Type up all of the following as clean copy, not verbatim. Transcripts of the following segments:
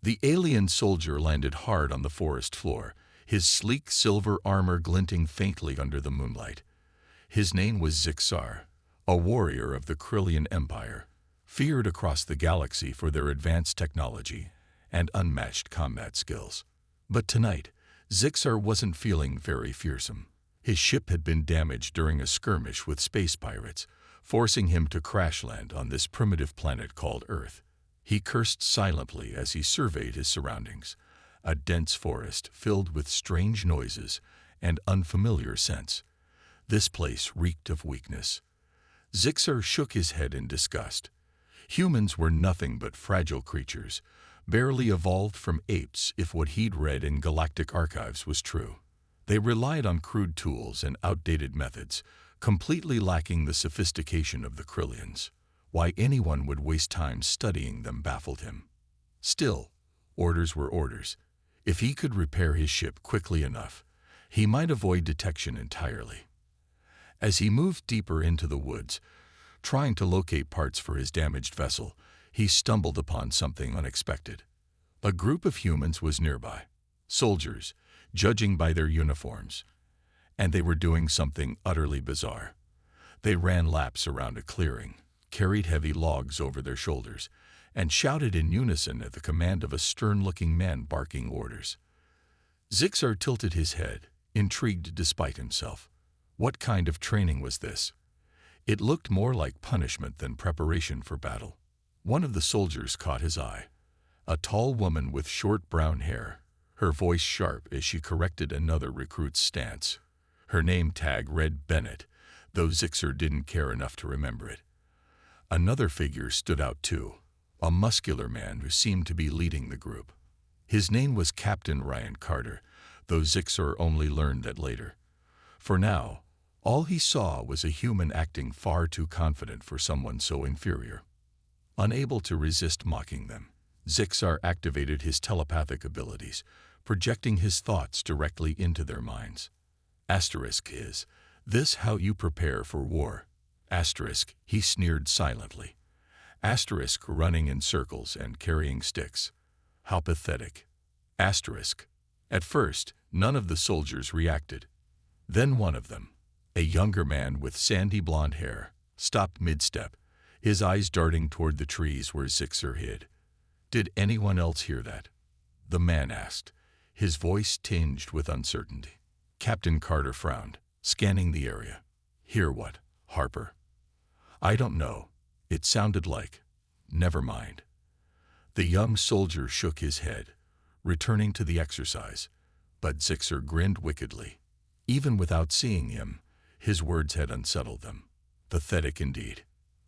The alien soldier landed hard on the forest floor, his sleek silver armor glinting faintly under the moonlight. His name was Zixar, a warrior of the Krillian Empire, feared across the galaxy for their advanced technology and unmatched combat skills. But tonight, Zixar wasn't feeling very fearsome. His ship had been damaged during a skirmish with space pirates, forcing him to crash land on this primitive planet called Earth. He cursed silently as he surveyed his surroundings, a dense forest filled with strange noises and unfamiliar scents. This place reeked of weakness. Zixar shook his head in disgust. Humans were nothing but fragile creatures, barely evolved from apes if what he'd read in galactic archives was true. They relied on crude tools and outdated methods, completely lacking the sophistication of the Krillians. Why anyone would waste time studying them baffled him. Still, orders were orders. If he could repair his ship quickly enough, he might avoid detection entirely. As he moved deeper into the woods, trying to locate parts for his damaged vessel, he stumbled upon something unexpected. A group of humans was nearby, soldiers, judging by their uniforms, and they were doing something utterly bizarre. They ran laps around a clearing, carried heavy logs over their shoulders, and shouted in unison at the command of a stern-looking man barking orders. Zixar tilted his head, intrigued despite himself. What kind of training was this? It looked more like punishment than preparation for battle. One of the soldiers caught his eye, a tall woman with short brown hair, her voice sharp as she corrected another recruit's stance. Her name tag read Bennett, though Zixar didn't care enough to remember it. Another figure stood out too, a muscular man who seemed to be leading the group. His name was Captain Ryan Carter, though Zixar only learned that later. For now, all he saw was a human acting far too confident for someone so inferior. Unable to resist mocking them, Zixar activated his telepathic abilities, projecting his thoughts directly into their minds. Is this how you prepare for war? He sneered silently. Running in circles and carrying sticks. How pathetic. At first, none of the soldiers reacted. Then one of them, a younger man with sandy blonde hair, stopped mid-step, his eyes darting toward the trees where Zixar hid. Did anyone else hear that? The man asked, his voice tinged with uncertainty. Captain Carter frowned, scanning the area. Hear what, Harper? I don't know. It sounded like. Never mind. The young soldier shook his head, returning to the exercise, but Zixar grinned wickedly. Even without seeing him, his words had unsettled them. Pathetic indeed.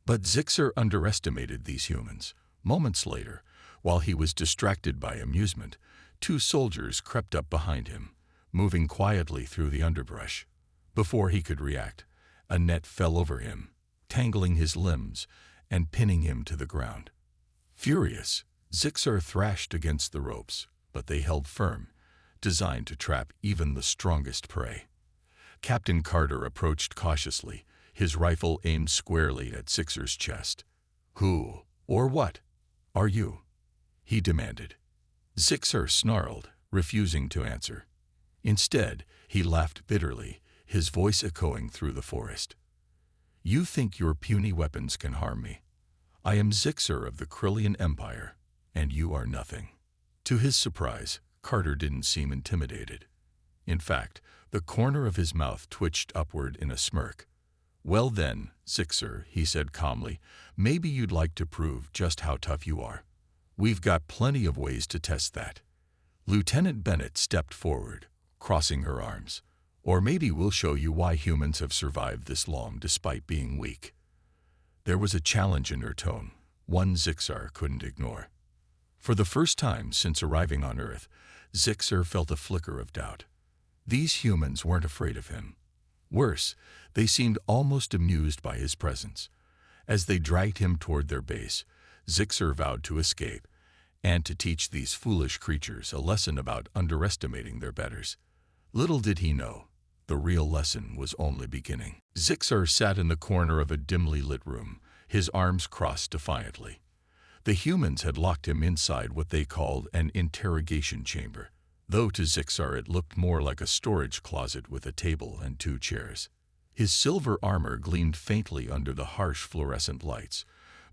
But Zixar underestimated these humans. Moments later, while he was distracted by amusement, two soldiers crept up behind him, moving quietly through the underbrush. Before he could react, a net fell over him, tangling his limbs and pinning him to the ground. Furious, Zixar thrashed against the ropes, but they held firm, designed to trap even the strongest prey. Captain Carter approached cautiously, his rifle aimed squarely at Zixar's chest. Who, or what, are you? He demanded. Zixar snarled, refusing to answer. Instead, he laughed bitterly, his voice echoing through the forest. You think your puny weapons can harm me? I am Zixar of the Krillian Empire, and you are nothing. To his surprise, Carter didn't seem intimidated. In fact, the corner of his mouth twitched upward in a smirk. Well then, Zixar, he said calmly, maybe you'd like to prove just how tough you are. We've got plenty of ways to test that. Lieutenant Bennett stepped forward, crossing her arms. Or maybe we'll show you why humans have survived this long despite being weak. There was a challenge in her tone, one Zixar couldn't ignore. For the first time since arriving on Earth, Zixar felt a flicker of doubt. These humans weren't afraid of him. Worse, they seemed almost amused by his presence. As they dragged him toward their base, Zixar vowed to escape, and to teach these foolish creatures a lesson about underestimating their betters. Little did he know, the real lesson was only beginning. Zixar sat in the corner of a dimly lit room, his arms crossed defiantly. The humans had locked him inside what they called an interrogation chamber, though to Zixar it looked more like a storage closet with a table and 2 chairs. His silver armor gleamed faintly under the harsh fluorescent lights,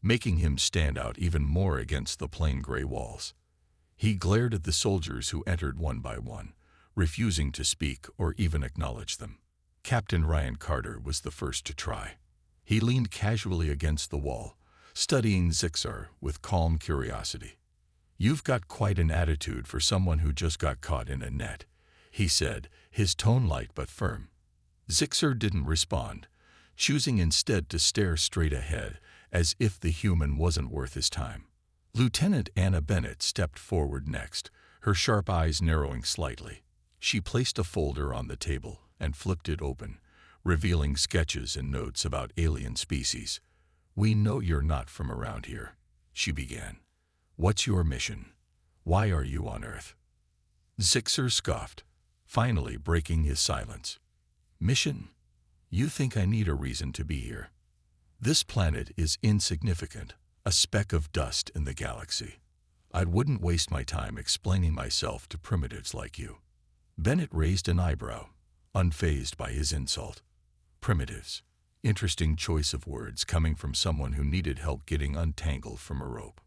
making him stand out even more against the plain gray walls. He glared at the soldiers who entered one by one, refusing to speak or even acknowledge them. Captain Ryan Carter was the first to try. He leaned casually against the wall, studying Zixar with calm curiosity. "You've got quite an attitude for someone who just got caught in a net," he said, his tone light but firm. Zixar didn't respond, choosing instead to stare straight ahead, as if the human wasn't worth his time. Lieutenant Anna Bennett stepped forward next, her sharp eyes narrowing slightly. She placed a folder on the table and flipped it open, revealing sketches and notes about alien species. "We know you're not from around here," she began. "What's your mission? Why are you on Earth?" Zixar scoffed, finally breaking his silence. "Mission? You think I need a reason to be here? This planet is insignificant, a speck of dust in the galaxy. I wouldn't waste my time explaining myself to primitives like you." Bennett raised an eyebrow, unfazed by his insult. Primitives. Interesting choice of words coming from someone who needed help getting untangled from a rope.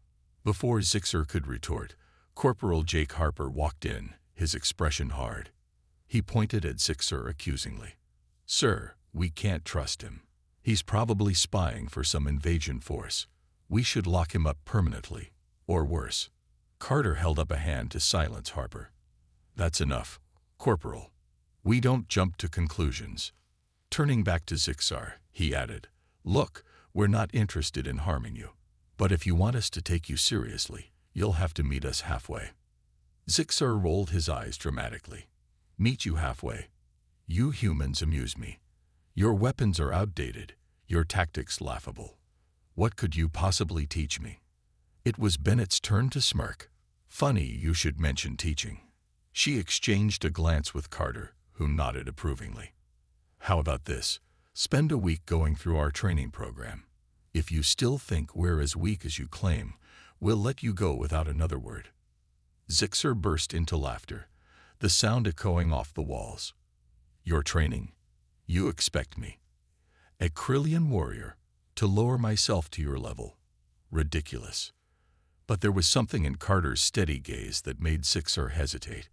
Before Zixar could retort, Corporal Jake Harper walked in, his expression hard. He pointed at Zixar accusingly. "Sir, we can't trust him. He's probably spying for some invasion force. We should lock him up permanently, or worse." Carter held up a hand to silence Harper. "That's enough, Corporal. We don't jump to conclusions." Turning back to Zixar, he added, "Look, we're not interested in harming you. But if you want us to take you seriously, you'll have to meet us halfway." Zixar rolled his eyes dramatically. "Meet you halfway? You humans amuse me. Your weapons are outdated, your tactics laughable. What could you possibly teach me?" It was Bennett's turn to smirk. "Funny you should mention teaching." She exchanged a glance with Carter, who nodded approvingly. "How about this? Spend a week going through our training program. If you still think we're as weak as you claim, we'll let you go without another word." Zixar burst into laughter, the sound echoing off the walls. "Your training? You expect me, a Krillian warrior, to lower myself to your level? Ridiculous." But there was something in Carter's steady gaze that made Zixar hesitate.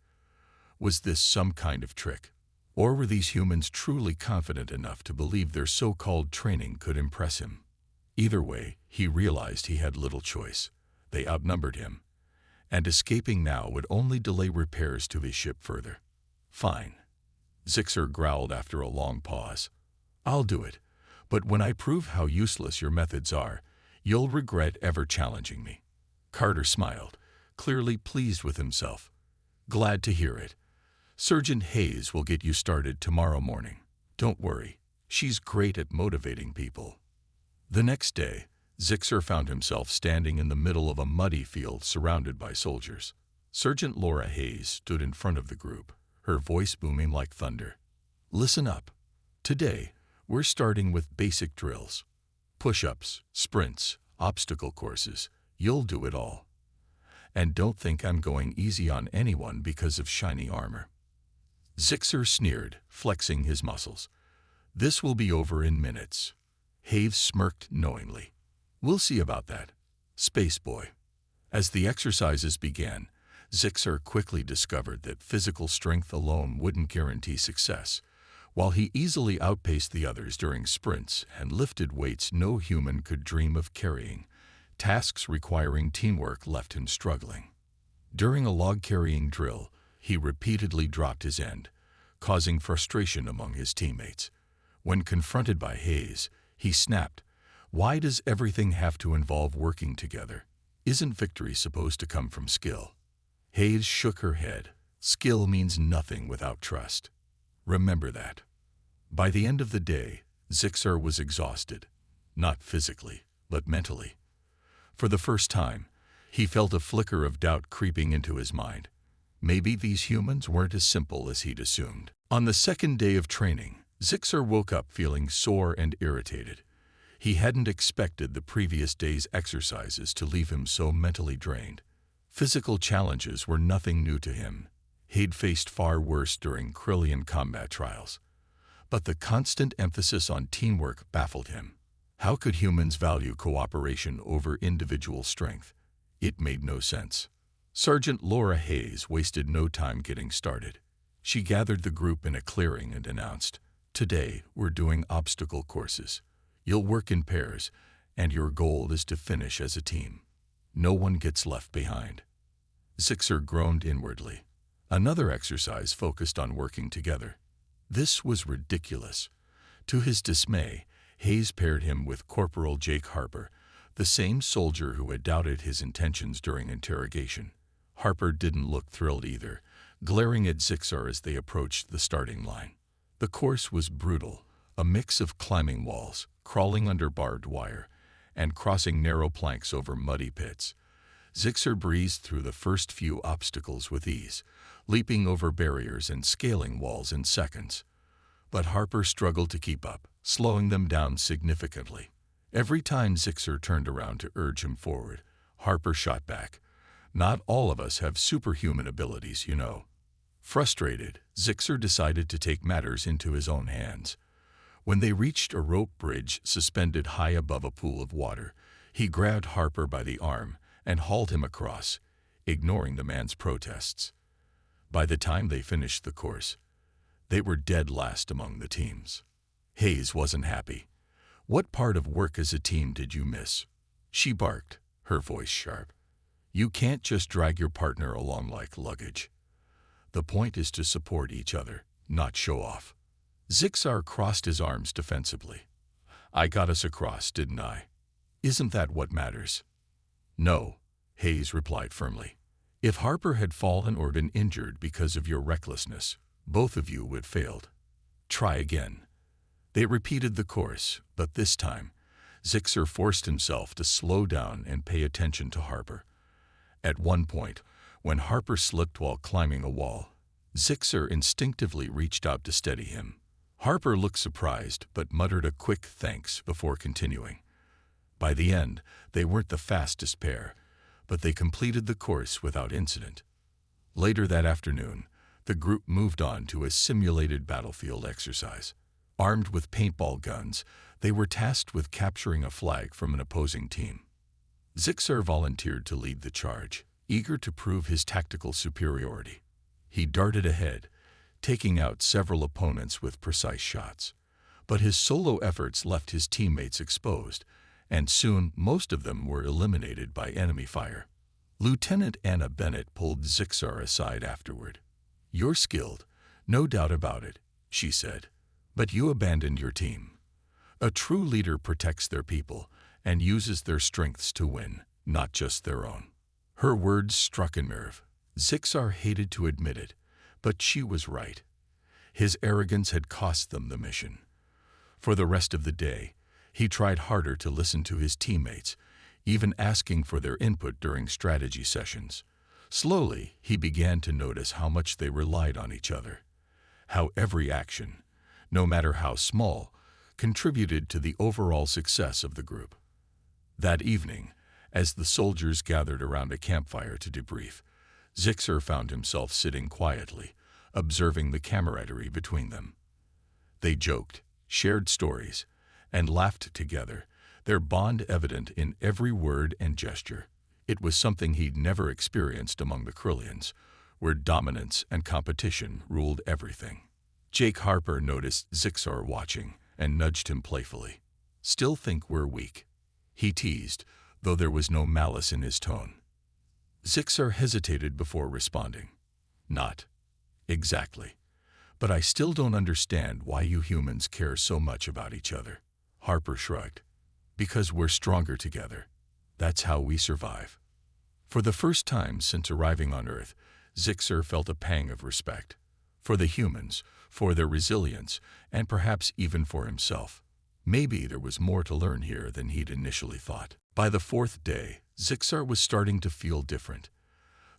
Was this some kind of trick? Or were these humans truly confident enough to believe their so-called training could impress him? Either way, he realized he had little choice. They outnumbered him, and escaping now would only delay repairs to his ship further. "Fine," Zixar growled after a long pause. "I'll do it, but when I prove how useless your methods are, you'll regret ever challenging me." Carter smiled, clearly pleased with himself. "Glad to hear it. Sergeant Hayes will get you started tomorrow morning. Don't worry, she's great at motivating people." The next day, Zixar found himself standing in the middle of a muddy field surrounded by soldiers. Sergeant Laura Hayes stood in front of the group, her voice booming like thunder. "Listen up. Today, we're starting with basic drills. Push-ups, sprints, obstacle courses. You'll do it all. And don't think I'm going easy on anyone because of shiny armor." Zixar sneered, flexing his muscles. "This will be over in minutes." Hayes smirked knowingly. "We'll see about that, space boy." As the exercises began, Zixar quickly discovered that physical strength alone wouldn't guarantee success. While he easily outpaced the others during sprints and lifted weights no human could dream of carrying, tasks requiring teamwork left him struggling. During a log-carrying drill, he repeatedly dropped his end, causing frustration among his teammates. When confronted by Hayes, he snapped, "Why does everything have to involve working together? Isn't victory supposed to come from skill?" Hayes shook her head. "Skill means nothing without trust. Remember that." By the end of the day, Zixar was exhausted, not physically, but mentally. For the first time, he felt a flicker of doubt creeping into his mind. Maybe these humans weren't as simple as he'd assumed. On the second day of training, Zixar woke up feeling sore and irritated. He hadn't expected the previous day's exercises to leave him so mentally drained. Physical challenges were nothing new to him. He'd faced far worse during Krillian combat trials. But the constant emphasis on teamwork baffled him. How could humans value cooperation over individual strength? It made no sense. Sergeant Laura Hayes wasted no time getting started. She gathered the group in a clearing and announced, "Today, we're doing obstacle courses. You'll work in pairs, and your goal is to finish as a team. No one gets left behind." Zixer groaned inwardly. Another exercise focused on working together. This was ridiculous. To his dismay, Hayes paired him with Corporal Jake Harper, the same soldier who had doubted his intentions during interrogation. Harper didn't look thrilled either, glaring at Zixar as they approached the starting line. The course was brutal, a mix of climbing walls, crawling under barbed wire, and crossing narrow planks over muddy pits. Zixer breezed through the first few obstacles with ease, leaping over barriers and scaling walls in seconds. But Harper struggled to keep up, slowing them down significantly. Every time Zixer turned around to urge him forward, Harper shot back, "Not all of us have superhuman abilities, you know." Frustrated, Zixer decided to take matters into his own hands. When they reached a rope bridge suspended high above a pool of water, he grabbed Harper by the arm and hauled him across, ignoring the man's protests. By the time they finished the course, they were dead last among the teams. Hayes wasn't happy. "What part of work as a team did you miss?" she barked, her voice sharp. "You can't just drag your partner along like luggage. The point is to support each other, not show off." Zixar crossed his arms defensively. "I got us across, didn't I? Isn't that what matters?" "No," Hayes replied firmly. "If Harper had fallen or been injured because of your recklessness, both of you would have failed. Try again." They repeated the course, but this time, Zixer forced himself to slow down and pay attention to Harper. At one point, when Harper slipped while climbing a wall, Zixer instinctively reached out to steady him. Harper looked surprised but muttered a quick thanks before continuing. By the end, they weren't the fastest pair, but they completed the course without incident. Later that afternoon, the group moved on to a simulated battlefield exercise. Armed with paintball guns, they were tasked with capturing a flag from an opposing team. Zixer volunteered to lead the charge, eager to prove his tactical superiority. He darted ahead, taking out several opponents with precise shots. But his solo efforts left his teammates exposed, and soon most of them were eliminated by enemy fire. Lieutenant Anna Bennett pulled Zixar aside afterward. "You're skilled, no doubt about it," she said, "but you abandoned your team. A true leader protects their people and uses their strengths to win, not just their own." Her words struck a nerve. Zixar hated to admit it, but she was right. His arrogance had cost them the mission. For the rest of the day, he tried harder to listen to his teammates, even asking for their input during strategy sessions. Slowly, he began to notice how much they relied on each other, how every action, no matter how small, contributed to the overall success of the group. That evening, as the soldiers gathered around a campfire to debrief, Zixer found himself sitting quietly, observing the camaraderie between them. They joked, shared stories, and laughed together, their bond evident in every word and gesture. It was something he'd never experienced among the Krillians, where dominance and competition ruled everything. Jake Harper noticed Zixar watching and nudged him playfully. "Still think we're weak?" he teased, though there was no malice in his tone. Zixar hesitated before responding. "Not exactly. But I still don't understand why you humans care so much about each other." Harper shrugged. "Because we're stronger together. That's how we survive." For the first time since arriving on Earth, Zixar felt a pang of respect. For the humans, for their resilience, and perhaps even for himself. Maybe there was more to learn here than he'd initially thought. By the fourth day, Zixar was starting to feel different.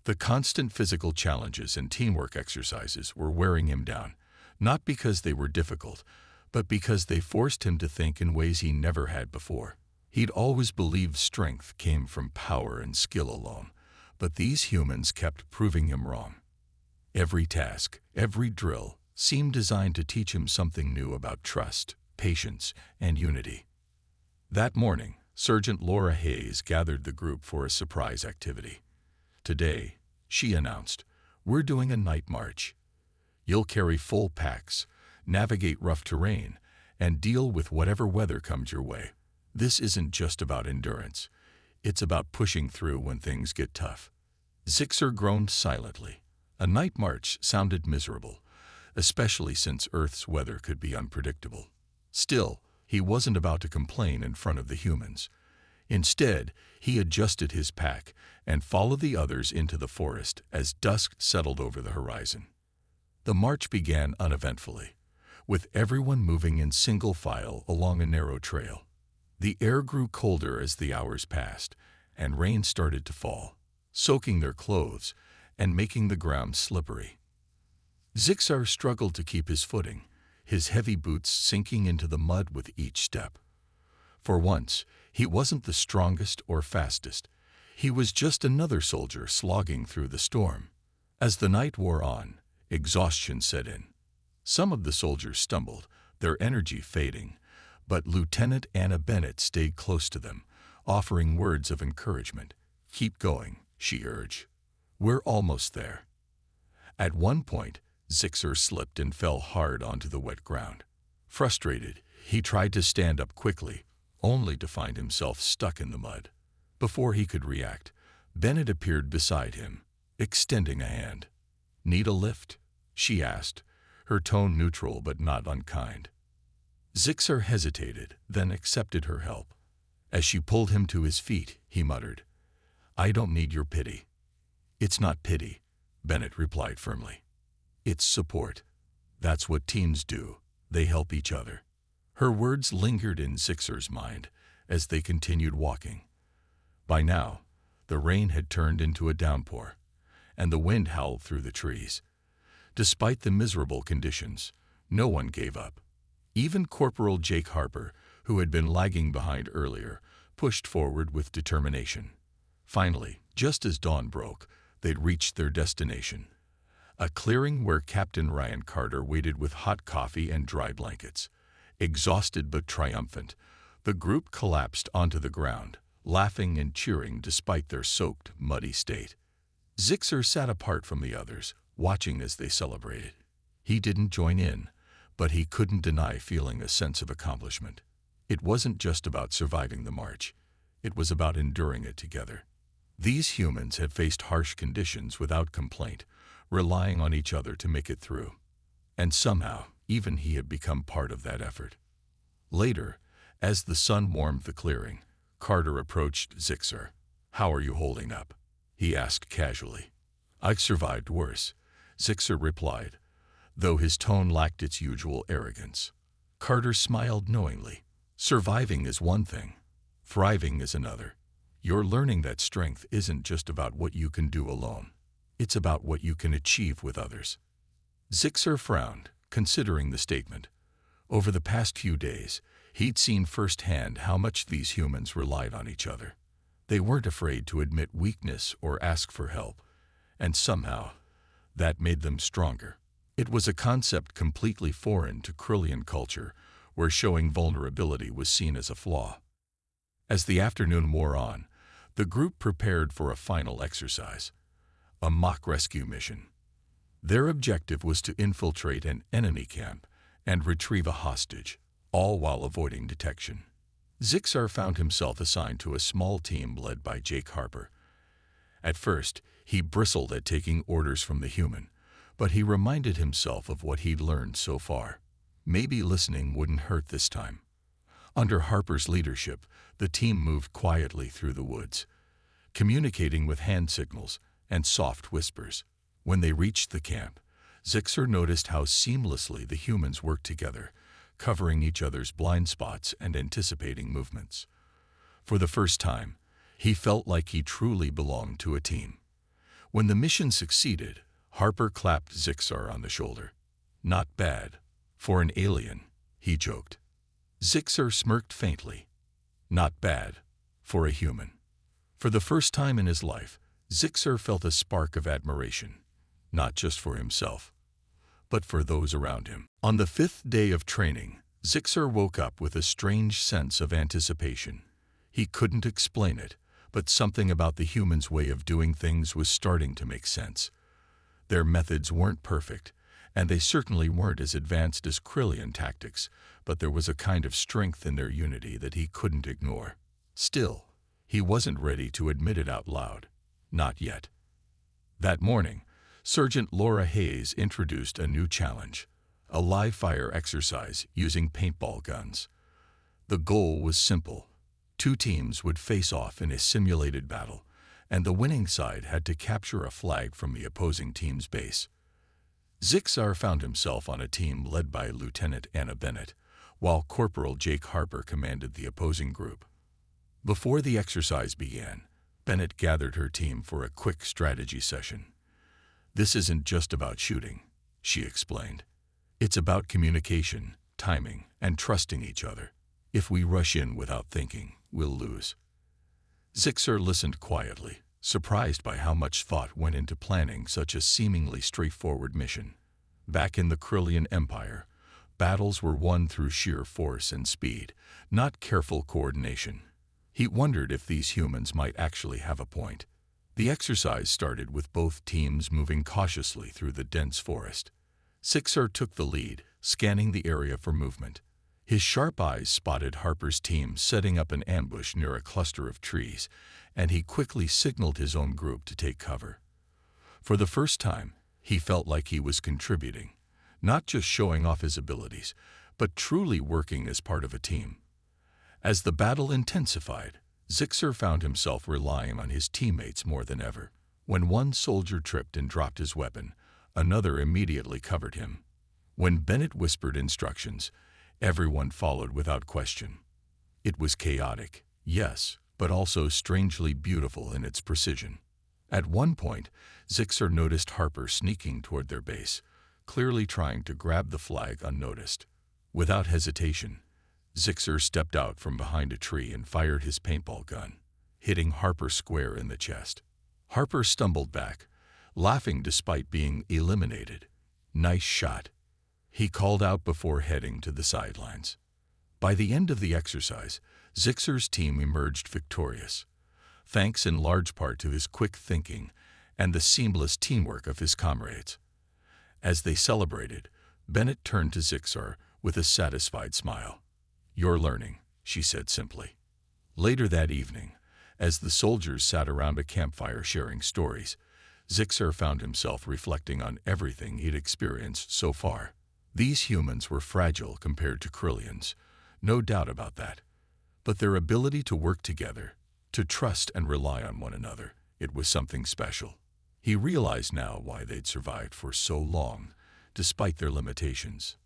The constant physical challenges and teamwork exercises were wearing him down, not because they were difficult, but because they forced him to think in ways he never had before. He'd always believed strength came from power and skill alone, but these humans kept proving him wrong. Every task, every drill, seemed designed to teach him something new about trust, patience, and unity. That morning, Sergeant Laura Hayes gathered the group for a surprise activity. Today, she announced, we're doing a night march. You'll carry full packs, navigate rough terrain, and deal with whatever weather comes your way. This isn't just about endurance. It's about pushing through when things get tough. Zixer groaned silently. A night march sounded miserable, especially since Earth's weather could be unpredictable. Still, he wasn't about to complain in front of the humans. Instead, he adjusted his pack and followed the others into the forest as dusk settled over the horizon. The march began uneventfully, with everyone moving in single file along a narrow trail. The air grew colder as the hours passed, and rain started to fall, soaking their clothes and making the ground slippery. Zixar struggled to keep his footing, his heavy boots sinking into the mud with each step. For once, he wasn't the strongest or fastest. He was just another soldier slogging through the storm. As the night wore on, exhaustion set in. Some of the soldiers stumbled, their energy fading, but Lieutenant Anna Bennett stayed close to them, offering words of encouragement. "Keep going," she urged. "We're almost there." At one point, Zixer slipped and fell hard onto the wet ground. Frustrated, he tried to stand up quickly, only to find himself stuck in the mud. Before he could react, Bennett appeared beside him, extending a hand. "Need a lift?" she asked, her tone neutral but not unkind. Zixer hesitated, then accepted her help. As she pulled him to his feet, he muttered, "I don't need your pity." "It's not pity," Bennett replied firmly. "It's support. That's what teams do. They help each other." Her words lingered in Zixer's mind as they continued walking. By now, the rain had turned into a downpour, and the wind howled through the trees. Despite the miserable conditions, no one gave up. Even Corporal Jake Harper, who had been lagging behind earlier, pushed forward with determination. Finally, just as dawn broke, they'd reached their destination. A clearing where Captain Ryan Carter waited with hot coffee and dry blankets. Exhausted but triumphant, the group collapsed onto the ground, laughing and cheering despite their soaked, muddy state. Zixer sat apart from the others, watching as they celebrated. He didn't join in, but he couldn't deny feeling a sense of accomplishment. It wasn't just about surviving the march. It was about enduring it together. These humans had faced harsh conditions without complaint, relying on each other to make it through. And somehow, even he had become part of that effort. Later, as the sun warmed the clearing, Carter approached Zixer. "How are you holding up?" he asked casually. "I've survived worse," Zixer replied, though his tone lacked its usual arrogance. Carter smiled knowingly. "Surviving is one thing. Thriving is another. You're learning that strength isn't just about what you can do alone. It's about what you can achieve with others." Zixer frowned, considering the statement. Over the past few days, he'd seen firsthand how much these humans relied on each other. They weren't afraid to admit weakness or ask for help, and somehow, that made them stronger. It was a concept completely foreign to Krillian culture, where showing vulnerability was seen as a flaw. As the afternoon wore on, the group prepared for a final exercise, a mock rescue mission. Their objective was to infiltrate an enemy camp and retrieve a hostage, all while avoiding detection. Zixar found himself assigned to a small team led by Jake Harper. At first, he bristled at taking orders from the human, but he reminded himself of what he'd learned so far. Maybe listening wouldn't hurt this time. Under Harper's leadership, the team moved quietly through the woods, communicating with hand signals and soft whispers. When they reached the camp, Zixer noticed how seamlessly the humans worked together, covering each other's blind spots and anticipating movements. For the first time, he felt like he truly belonged to a team. When the mission succeeded, Harper clapped Zixar on the shoulder. "Not bad. For an alien," he joked. Zixer smirked faintly. Not bad, for a human. For the first time in his life, Zixer felt a spark of admiration, not just for himself, but for those around him. On the 5th day of training, Zixer woke up with a strange sense of anticipation. He couldn't explain it, but something about the humans' way of doing things was starting to make sense. Their methods weren't perfect, and they certainly weren't as advanced as Krillian tactics, but there was a kind of strength in their unity that he couldn't ignore. Still, he wasn't ready to admit it out loud. Not yet. That morning, Sergeant Laura Hayes introduced a new challenge, a live-fire exercise using paintball guns. The goal was simple. 2 teams would face off in a simulated battle, and the winning side had to capture a flag from the opposing team's base. Zixar found himself on a team led by Lieutenant Anna Bennett, while Corporal Jake Harper commanded the opposing group. Before the exercise began, Bennett gathered her team for a quick strategy session. "This isn't just about shooting," she explained. "It's about communication, timing, and trusting each other. If we rush in without thinking, we'll lose." Zixer listened quietly, surprised by how much thought went into planning such a seemingly straightforward mission. Back in the Krillian Empire, battles were won through sheer force and speed, not careful coordination. He wondered if these humans might actually have a point. The exercise started with both teams moving cautiously through the dense forest. Zixer took the lead, scanning the area for movement. His sharp eyes spotted Harper's team setting up an ambush near a cluster of trees, and he quickly signaled his own group to take cover. For the first time, he felt like he was contributing, not just showing off his abilities, but truly working as part of a team. As the battle intensified, Zixer found himself relying on his teammates more than ever. When one soldier tripped and dropped his weapon, another immediately covered him. When Bennett whispered instructions, everyone followed without question. It was chaotic, yes, but also strangely beautiful in its precision. At one point, Zixer noticed Harper sneaking toward their base, clearly trying to grab the flag unnoticed. Without hesitation, Zixer stepped out from behind a tree and fired his paintball gun, hitting Harper square in the chest. Harper stumbled back, laughing despite being eliminated. "Nice shot," he called out before heading to the sidelines. By the end of the exercise, Zixer's team emerged victorious, thanks in large part to his quick thinking and the seamless teamwork of his comrades. As they celebrated, Bennett turned to Zixer with a satisfied smile. "You're learning," she said simply. Later that evening, as the soldiers sat around a campfire sharing stories, Zixer found himself reflecting on everything he'd experienced so far. These humans were fragile compared to Krillians, no doubt about that. But their ability to work together, to trust and rely on one another, it was something special. He realized now why they'd survived for so long, despite their limitations.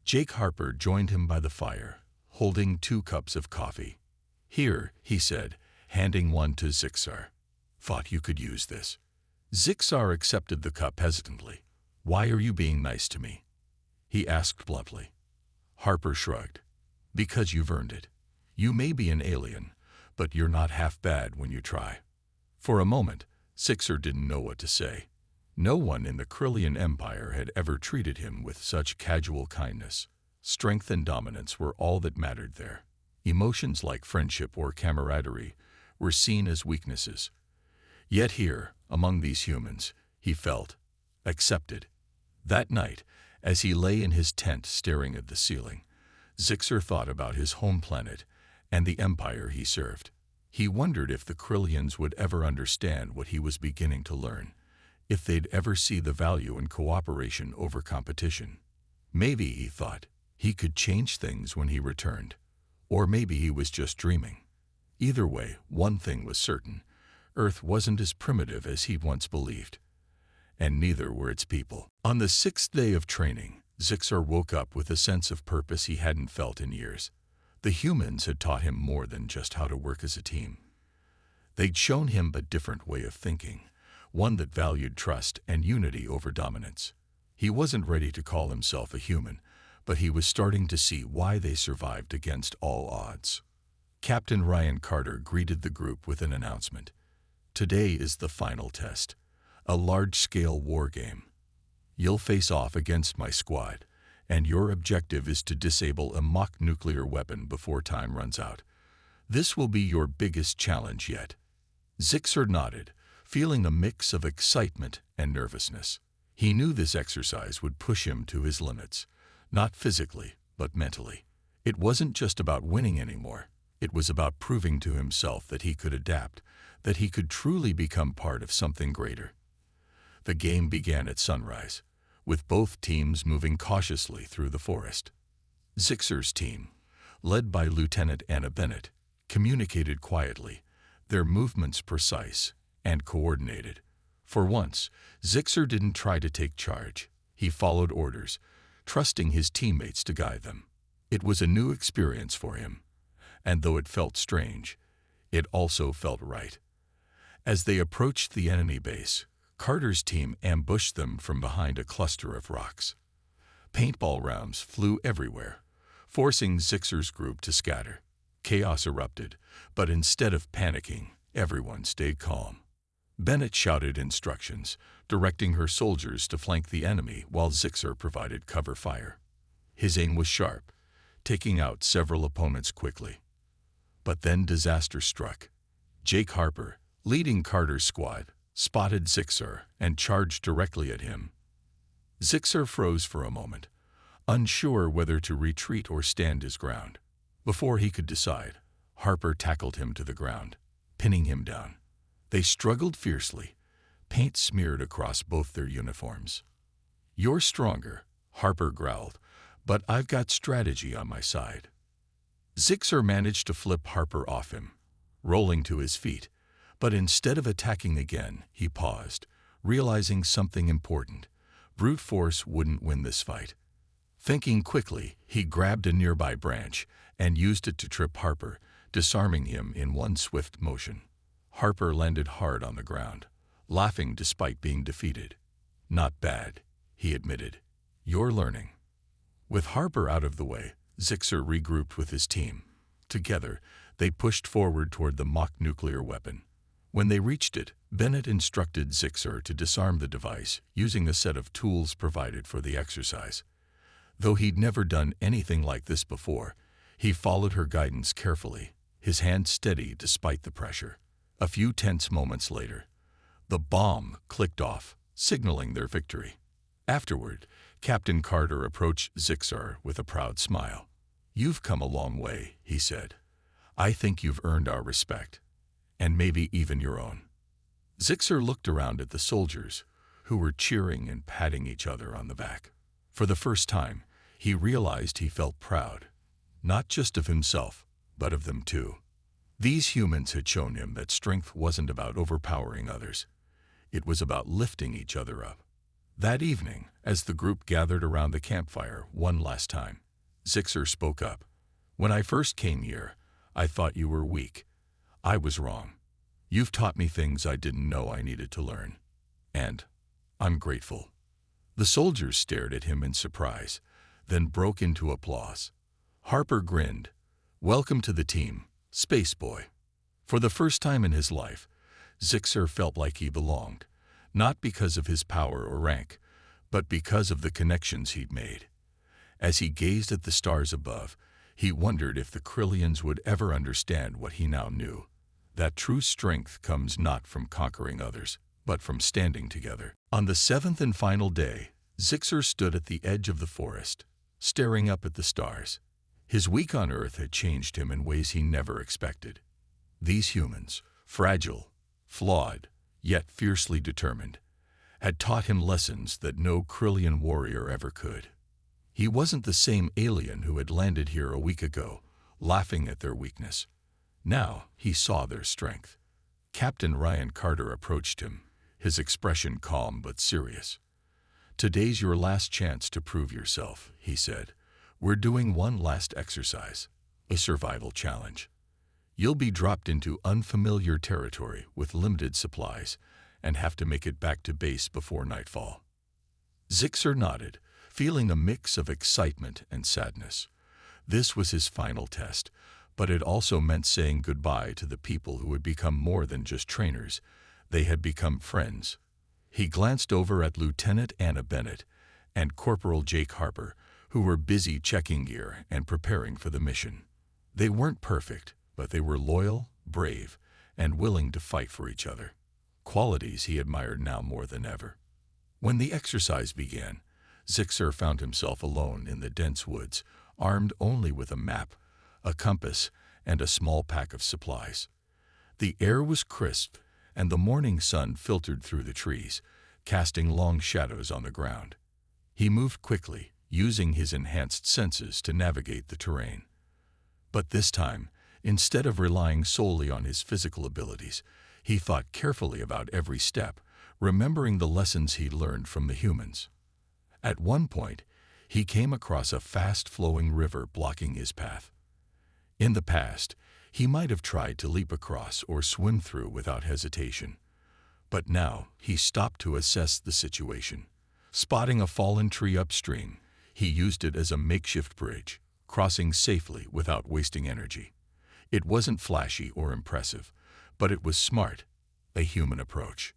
Jake Harper joined him by the fire, holding 2 cups of coffee. "Here," he said, handing one to Zixar. "Thought you could use this." Zixar accepted the cup hesitantly. "Why are you being nice to me?" he asked bluntly. Harper shrugged. "Because you've earned it. You may be an alien, but you're not half bad when you try." For a moment, Zixar didn't know what to say. No one in the Krillian Empire had ever treated him with such casual kindness. Strength and dominance were all that mattered there. Emotions like friendship or camaraderie were seen as weaknesses. Yet here, among these humans, he felt accepted. That night, as he lay in his tent staring at the ceiling, Zixar thought about his home planet and the empire he served. He wondered if the Krillians would ever understand what he was beginning to learn, if they'd ever see the value in cooperation over competition. Maybe, he thought, he could change things when he returned. Or maybe he was just dreaming. Either way, one thing was certain. Earth wasn't as primitive as he'd once believed. And neither were its people. On the 6th day of training, Zixar woke up with a sense of purpose he hadn't felt in years. The humans had taught him more than just how to work as a team. They'd shown him a different way of thinking, one that valued trust and unity over dominance. He wasn't ready to call himself a human, but he was starting to see why they survived against all odds. Captain Ryan Carter greeted the group with an announcement. Today is the final test, a large-scale war game. You'll face off against my squad, and your objective is to disable a mock nuclear weapon before time runs out. This will be your biggest challenge yet. Zixer nodded, feeling a mix of excitement and nervousness. He knew this exercise would push him to his limits, not physically, but mentally. It wasn't just about winning anymore. It was about proving to himself that he could adapt, that he could truly become part of something greater. The game began at sunrise, with both teams moving cautiously through the forest. Zixer's team, led by Lieutenant Anna Bennett, communicated quietly, their movements precise and coordinated. For once, Zixer didn't try to take charge. He followed orders, trusting his teammates to guide them. It was a new experience for him, and though it felt strange, it also felt right. As they approached the enemy base, Carter's team ambushed them from behind a cluster of rocks. Paintball rounds flew everywhere, forcing Zixer's group to scatter. Chaos erupted, but instead of panicking, everyone stayed calm. Bennett shouted instructions, directing her soldiers to flank the enemy while Zixer provided cover fire. His aim was sharp, taking out several opponents quickly. But then disaster struck. Jake Harper, leading Carter's squad, spotted Zixer and charged directly at him. Zixer froze for a moment, unsure whether to retreat or stand his ground. Before he could decide, Harper tackled him to the ground, pinning him down. They struggled fiercely, paint smeared across both their uniforms. "You're stronger," Harper growled, "but I've got strategy on my side." Zixer managed to flip Harper off him, rolling to his feet, but instead of attacking again, he paused, realizing something important. Brute force wouldn't win this fight. Thinking quickly, he grabbed a nearby branch and used it to trip Harper, disarming him in one swift motion. Harper landed hard on the ground, laughing despite being defeated. "Not bad," he admitted. "You're learning." With Harper out of the way, Zixer regrouped with his team. Together, they pushed forward toward the mock nuclear weapon. When they reached it, Bennett instructed Zixer to disarm the device using a set of tools provided for the exercise. Though he'd never done anything like this before, he followed her guidance carefully, his hand steady despite the pressure. A few tense moments later, the bomb clicked off, signaling their victory. Afterward, Captain Carter approached Zixer with a proud smile. "You've come a long way," he said. "I think you've earned our respect, and maybe even your own." Zixer looked around at the soldiers, who were cheering and patting each other on the back. For the first time, he realized he felt proud, not just of himself, but of them too. These humans had shown him that strength wasn't about overpowering others. It was about lifting each other up. That evening, as the group gathered around the campfire one last time, Zixer spoke up. "When I first came here, I thought you were weak. I was wrong. You've taught me things I didn't know I needed to learn. And I'm grateful." The soldiers stared at him in surprise, then broke into applause. Harper grinned. "Welcome to the team, Space Boy." For the first time in his life, Zixer felt like he belonged, not because of his power or rank, but because of the connections he'd made. As he gazed at the stars above, he wondered if the Krillians would ever understand what he now knew, that true strength comes not from conquering others, but from standing together. On the seventh and final day, Zixer stood at the edge of the forest, staring up at the stars. His week on Earth had changed him in ways he never expected. These humans, fragile, flawed, yet fiercely determined, had taught him lessons that no Krillian warrior ever could. He wasn't the same alien who had landed here a week ago, laughing at their weakness. Now he saw their strength. Captain Ryan Carter approached him, his expression calm but serious. "Today's your last chance to prove yourself," he said. "We're doing one last exercise, a survival challenge. You'll be dropped into unfamiliar territory with limited supplies and have to make it back to base before nightfall." Zixer nodded, feeling a mix of excitement and sadness. This was his final test, but it also meant saying goodbye to the people who had become more than just trainers. They had become friends. He glanced over at Lieutenant Anna Bennett and Corporal Jake Harper, who were busy checking gear and preparing for the mission. They weren't perfect, but they were loyal, brave, and willing to fight for each other, qualities he admired now more than ever. When the exercise began, Zixer found himself alone in the dense woods, armed only with a map, a compass, and a small pack of supplies. The air was crisp, and the morning sun filtered through the trees, casting long shadows on the ground. He moved quickly, using his enhanced senses to navigate the terrain. But this time, instead of relying solely on his physical abilities, he thought carefully about every step, remembering the lessons he'd learned from the humans. At one point, he came across a fast-flowing river blocking his path. In the past, he might have tried to leap across or swim through without hesitation. But now, he stopped to assess the situation. Spotting a fallen tree upstream, he used it as a makeshift bridge, crossing safely without wasting energy. It wasn't flashy or impressive, but it was smart, a human approach.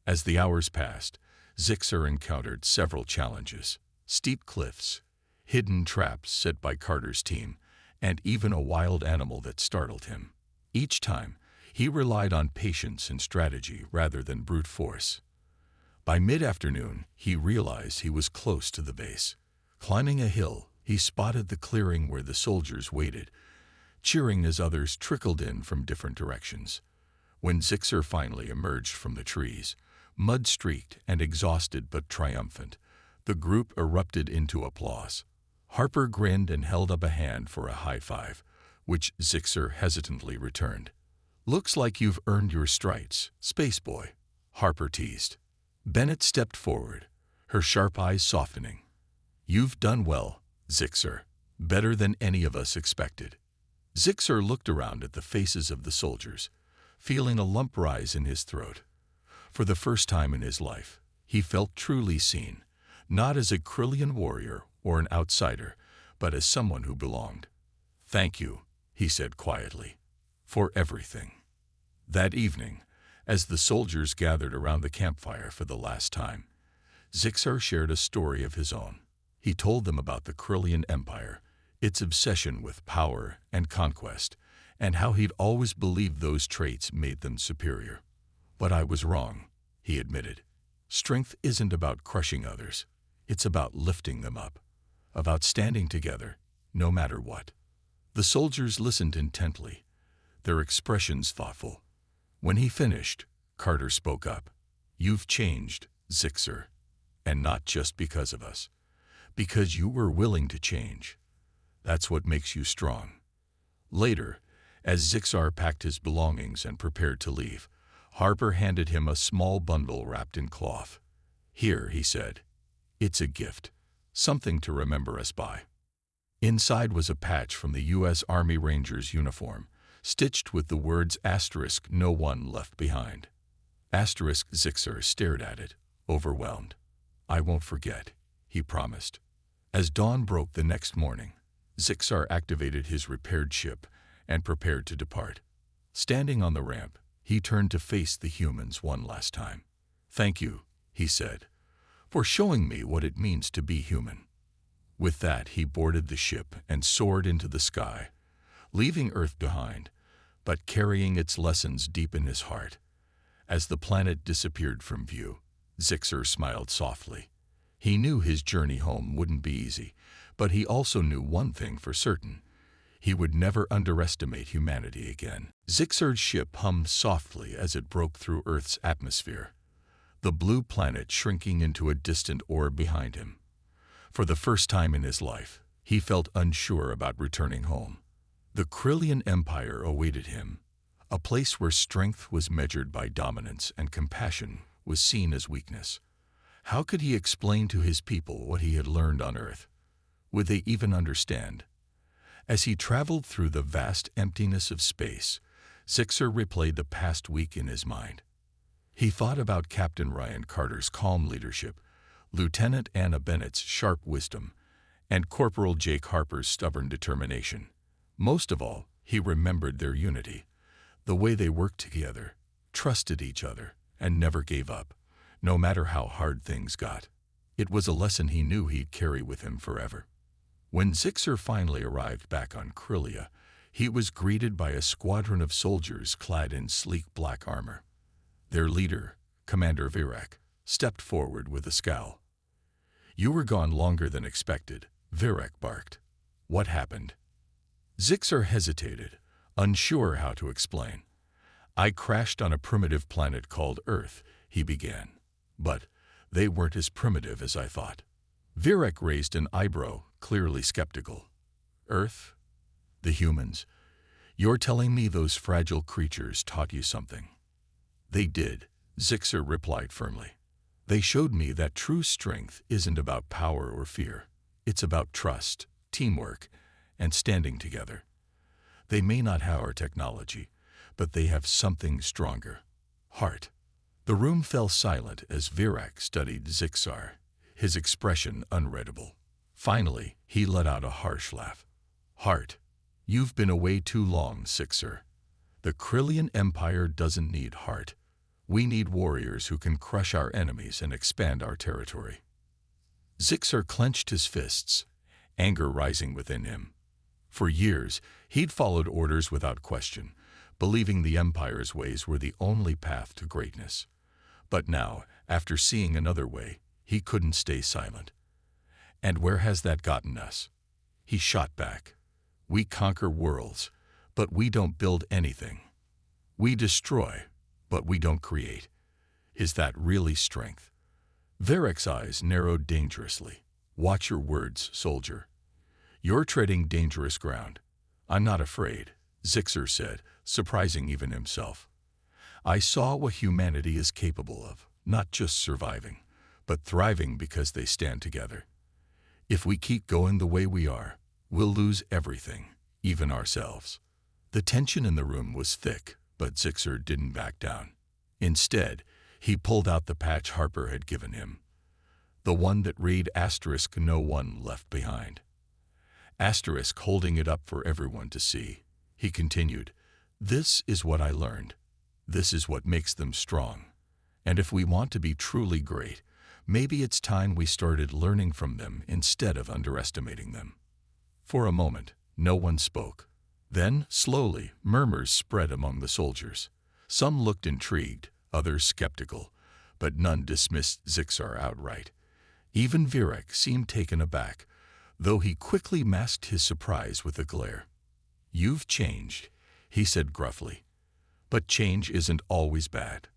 As the hours passed, Zixer encountered several challenges: steep cliffs, hidden traps set by Carter's team, and even a wild animal that startled him. Each time, he relied on patience and strategy rather than brute force. By mid-afternoon, he realized he was close to the base. Climbing a hill, he spotted the clearing where the soldiers waited, cheering as others trickled in from different directions. When Zixer finally emerged from the trees, mud-streaked and exhausted but triumphant, the group erupted into applause. Harper grinned and held up a hand for a high five, which Zixer hesitantly returned. "Looks like you've earned your stripes, Space Boy," Harper teased. Bennett stepped forward, her sharp eyes softening. "You've done well, Zixer, better than any of us expected." Zixer looked around at the faces of the soldiers, feeling a lump rise in his throat. For the first time in his life, he felt truly seen, not as a Krillian warrior or an outsider, but as someone who belonged. "Thank you," he said quietly, "for everything." That evening, as the soldiers gathered around the campfire for the last time, Zixer shared a story of his own. He told them about the Krillian Empire, its obsession with power and conquest, and how he'd always believed those traits made them superior. "But I was wrong," he admitted. "Strength isn't about crushing others. It's about lifting them up, about standing together, no matter what." The soldiers listened intently, their expressions thoughtful. When he finished, Carter spoke up. "You've changed, Zixer, and not just because of us. Because you were willing to change. That's what makes you strong." Later, as Zixar packed his belongings and prepared to leave, Harper handed him a small bundle wrapped in cloth. "Here," he said. "It's a gift, something to remember us by." Inside was a patch from the U.S. Army Rangers uniform, stitched with the words * no one left behind. * Zixer stared at it, overwhelmed. "I won't forget," he promised. As dawn broke the next morning, Zixar activated his repaired ship and prepared to depart. Standing on the ramp, he turned to face the humans one last time. "Thank you," he said, "for showing me what it means to be human." With that, he boarded the ship and soared into the sky, leaving Earth behind, but carrying its lessons deep in his heart. As the planet disappeared from view, Zixer smiled softly. He knew his journey home wouldn't be easy, but he also knew one thing for certain: he would never underestimate humanity again. Zixer's ship hummed softly as it broke through Earth's atmosphere, the blue planet shrinking into a distant orb behind him. For the first time in his life, he felt unsure about returning home. The Krillian Empire awaited him, a place where strength was measured by dominance and compassion was seen as weakness. How could he explain to his people what he had learned on Earth? Would they even understand? As he traveled through the vast emptiness of space, Zixer replayed the past week in his mind. He thought about Captain Ryan Carter's calm leadership, Lieutenant Anna Bennett's sharp wisdom, and Corporal Jake Harper's stubborn determination. Most of all, he remembered their unity, the way they worked together, trusted each other, and never gave up, no matter how hard things got. It was a lesson he knew he'd carry with him forever. When Zixer finally arrived back on Krylia, he was greeted by a squadron of soldiers clad in sleek black armor. Their leader, Commander Virak, stepped forward with a scowl. "You were gone longer than expected," Virak barked. "What happened?" Zixer hesitated, unsure how to explain. "I crashed on a primitive planet called Earth," he began. "But they weren't as primitive as I thought." Virak raised an eyebrow, clearly skeptical. "Earth? The humans? You're telling me those fragile creatures taught you something?" "They did," Zixer replied firmly. "They showed me that true strength isn't about power or fear. It's about trust, teamwork, and standing together. They may not have our technology, but they have something stronger: heart." The room fell silent as Virak studied Zixar, his expression unreadable. Finally, he let out a harsh laugh. "Heart? You've been away too long, Zixer. The Krylian Empire doesn't need heart. We need warriors who can crush our enemies and expand our territory." Zixer clenched his fists, anger rising within him. For years, he'd followed orders without question, believing the Empire's ways were the only path to greatness. But now, after seeing another way, he couldn't stay silent. "And where has that gotten us?" He shot back. "We conquer worlds, but we don't build anything. We destroy, but we don't create. Is that really strength?" Virak's eyes narrowed dangerously. "Watch your words, soldier. You're treading dangerous ground." "I'm not afraid," Zixer said, surprising even himself. "I saw what humanity is capable of, not just surviving, but thriving because they stand together. If we keep going the way we are, we'll lose everything, even ourselves." The tension in the room was thick, but Zixer didn't back down. Instead, he pulled out the patch Harper had given him, the one that read * "No one left behind." * holding it up for everyone to see. He continued, "This is what I learned. This is what makes them strong. And if we want to be truly great, maybe it's time we started learning from them instead of underestimating them." For a moment, no one spoke. Then, slowly, murmurs spread among the soldiers. Some looked intrigued, others skeptical, but none dismissed Zixar outright. Even Virak seemed taken aback, though he quickly masked his surprise with a glare. "You've changed," he said gruffly. "But change isn't always bad."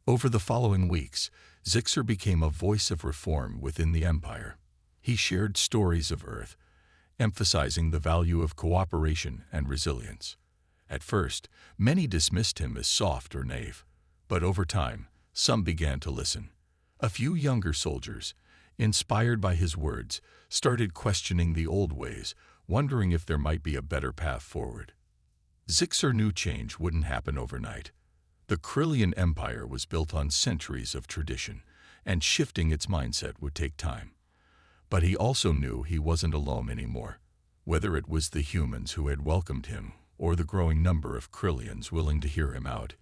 Over the following weeks, Zixer became a voice of reform within the Empire. He shared stories of Earth, emphasizing the value of cooperation and resilience. At first, many dismissed him as soft or naive, but over time, some began to listen. A few younger soldiers, inspired by his words, started questioning the old ways, wondering if there might be a better path forward. Zixer knew change wouldn't happen overnight. The Krylian Empire was built on centuries of tradition, and shifting its mindset would take time. But he also knew he wasn't alone anymore, whether it was the humans who had welcomed him or the growing number of Krylians willing to hear him out.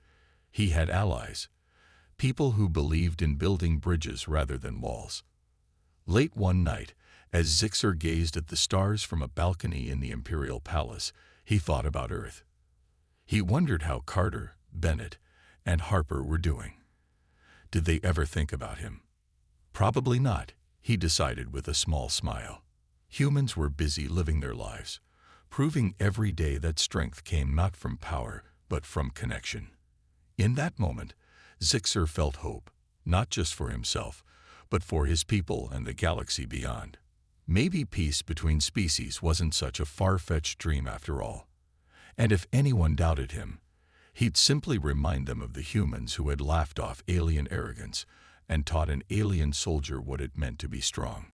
He had allies, people who believed in building bridges rather than walls. Late one night, as Zixer gazed at the stars from a balcony in the Imperial Palace, he thought about Earth. He wondered how Carter, Bennett, and Harper were doing. Did they ever think about him? Probably not, he decided with a small smile. Humans were busy living their lives, proving every day that strength came not from power, but from connection. In that moment, Zixer felt hope, not just for himself, but for his people and the galaxy beyond. Maybe peace between species wasn't such a far-fetched dream after all. And if anyone doubted him, he'd simply remind them of the humans who had laughed off alien arrogance and taught an alien soldier what it meant to be strong.